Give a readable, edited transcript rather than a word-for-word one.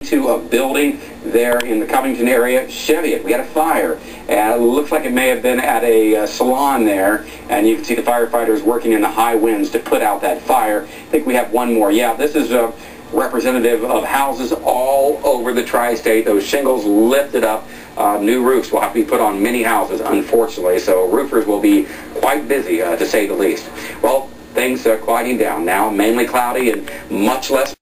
to a building there in the Covington area. Cheviot, we had a fire. It looks like it may have been at a salon there, and you can see the firefighters working in the high winds to put out that fire. I think we have one more. Yeah, this is representative of houses all over the tri-state. Those shingles lifted up. New roofs will have to be put on many houses, unfortunately, so roofers will be quite busy, to say the least. Well, things quieting down now, mainly cloudy and much less